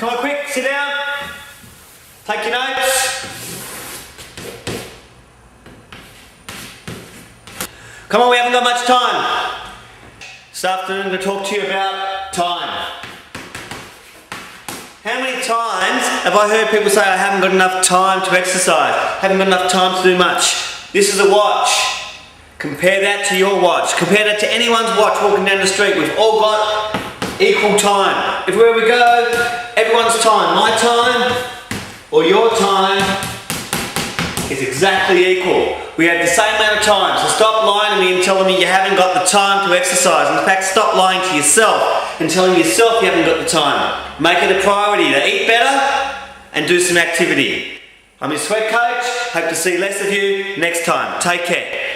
Come on, quick, sit down. Take your notes. Come on, we haven't got much time. This afternoon I'm going to talk to you about time. How many times have I heard people say I haven't got enough time to exercise, haven't got enough time to do much? This is a watch. Compare that to your watch. Compare that to anyone's watch walking down the street. We've all got equal time. Everywhere we go, everyone's time. My time or your time is exactly equal. We have the same amount of time, so stop lying to me and telling me you haven't got the time to exercise. In fact, stop lying to yourself and telling yourself you haven't got the time. Make it a priority to eat better and do some activity. I'm your sweat coach. Hope to see less of you next time. Take care.